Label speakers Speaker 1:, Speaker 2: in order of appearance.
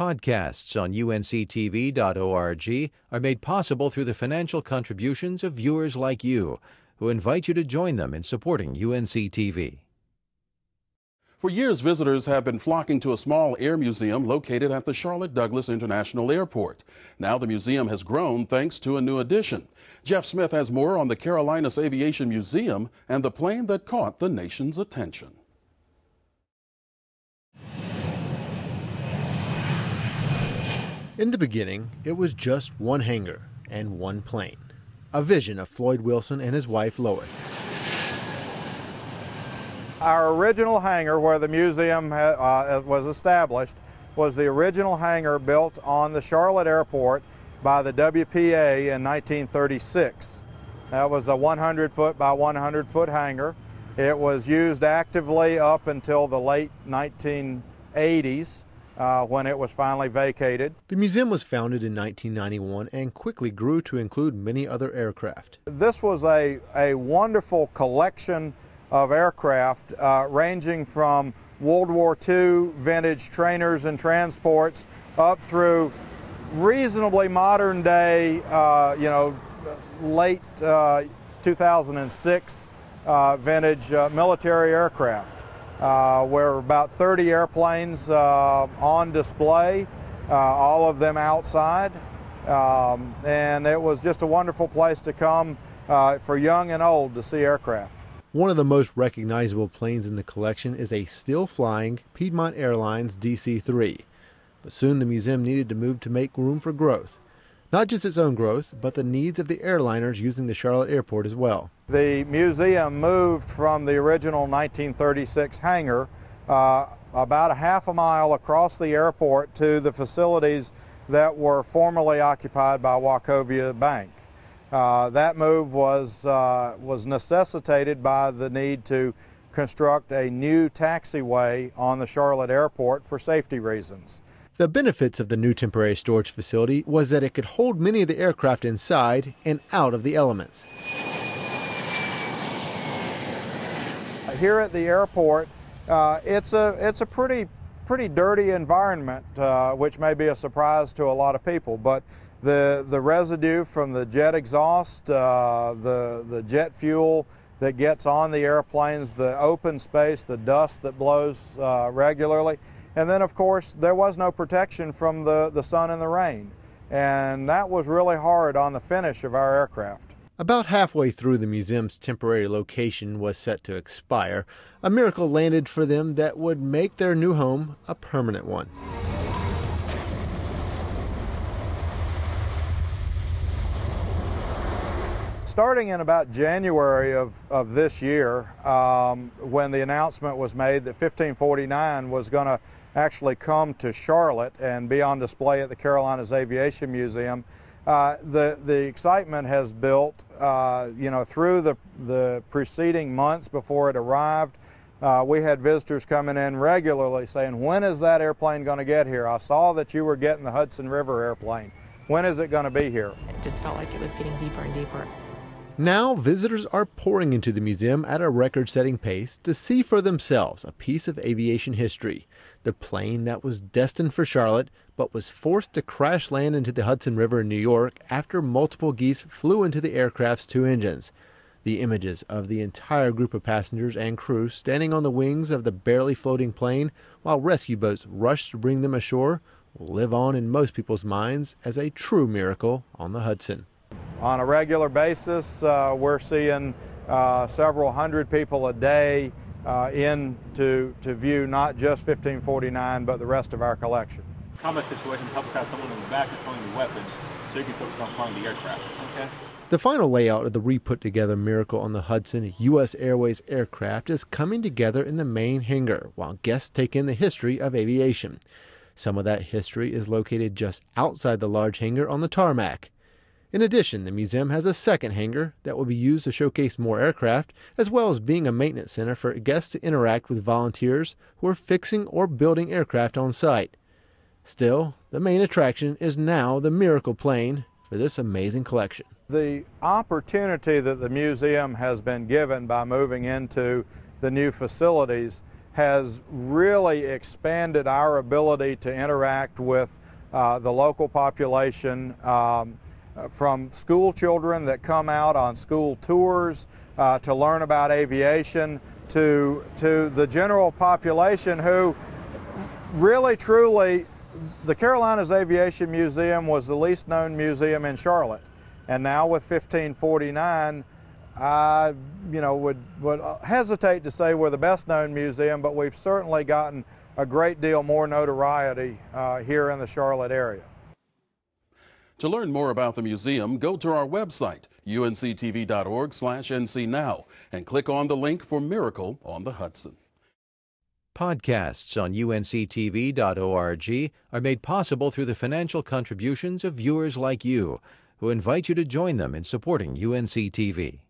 Speaker 1: podcasts on UNC-TV.org are made possible through the financial contributions of viewers like you, who invite you to join them in supporting UNC-TV.
Speaker 2: For years, visitors have been flocking to a small air museum located at the Charlotte Douglas International Airport. Now the museum has grown thanks to a new addition. Jeff Smith has more on the Carolinas Aviation Museum and the plane that caught the nation's attention.
Speaker 3: In the beginning, it was just one hangar and one plane, a vision of Floyd Wilson and his wife Lois.
Speaker 4: Our original hangar where the museum was established was the original hangar built on the Charlotte Airport by the WPA in 1936. That was a 100-foot by 100-foot hangar. It was used actively up until the late 1980s. When it was finally vacated.
Speaker 3: The museum was founded in 1991 and quickly grew to include many other aircraft.
Speaker 4: This was a wonderful collection of aircraft ranging from World War II vintage trainers and transports up through reasonably modern day, late 2006 vintage military aircraft. Where about 30 airplanes on display, all of them outside, and it was just a wonderful place to come for young and old to see aircraft.
Speaker 3: One of the most recognizable planes in the collection is a still-flying Piedmont Airlines DC-3, but soon the museum needed to move to make room for growth. Not just its own growth, but the needs of the airliners using the Charlotte Airport as well.
Speaker 4: The museum moved from the original 1936 hangar about a half a mile across the airport to the facilities that were formerly occupied by Wachovia Bank. That move was necessitated by the need to construct a new taxiway on the Charlotte Airport for safety reasons.
Speaker 3: The benefits of the new temporary storage facility was that it could hold many of the aircraft inside and out of the elements.
Speaker 4: Here at the airport, it's a pretty dirty environment, which may be a surprise to a lot of people. But the residue from the jet exhaust, the jet fuel that gets on the airplanes, the open space, the dust that blows regularly. And then, of course, there was no protection from the sun and the rain. And that was really hard on the finish of our aircraft.
Speaker 3: About halfway through the museum's temporary location was set to expire, a miracle landed for them that would make their new home a permanent one.
Speaker 4: Starting in about January of this year, when the announcement was made that 1549 was going to actually come to Charlotte and be on display at the Carolinas Aviation Museum, the excitement has built, through the preceding months before it arrived. We had visitors coming in regularly saying, when is that airplane going to get here? I saw that you were getting the Hudson River airplane. When is it going to be here?
Speaker 5: It just felt like it was getting deeper and deeper.
Speaker 3: Now, visitors are pouring into the museum at a record-setting pace to see for themselves a piece of aviation history. The plane that was destined for Charlotte, but was forced to crash land into the Hudson River in New York after multiple geese flew into the aircraft's two engines. The images of the entire group of passengers and crew standing on the wings of the barely floating plane while rescue boats rushed to bring them ashore will live on in most people's minds as a true miracle on the Hudson.
Speaker 4: On a regular basis, we're seeing several hundred people a day in to view not just 1549, but the rest of our collection.
Speaker 6: Combat situation helps have someone in the back controlling the weapons so you can focus on flying the aircraft. Okay.
Speaker 3: The final layout of the re-put-together Miracle on the Hudson U.S. Airways aircraft is coming together in the main hangar while guests take in the history of aviation. Some of that history is located just outside the large hangar on the tarmac. In addition, the museum has a second hangar that will be used to showcase more aircraft, as well as being a maintenance center for guests to interact with volunteers who are fixing or building aircraft on site. Still, the main attraction is now the Miracle plane for this amazing collection.
Speaker 4: The opportunity that the museum has been given by moving into the new facilities has really expanded our ability to interact with the local population, from school children that come out on school tours to learn about aviation, to the general population who really truly, the Carolinas Aviation Museum was the least known museum in Charlotte, and now with 1549, I would hesitate to say we're the best known museum, but we've certainly gotten a great deal more notoriety here in the Charlotte area.
Speaker 2: To learn more about the museum, go to our website, unctv.org/ncnow, and click on the link for Miracle on the Hudson.
Speaker 1: Podcasts on unctv.org are made possible through the financial contributions of viewers like you, who invite you to join them in supporting UNC-TV.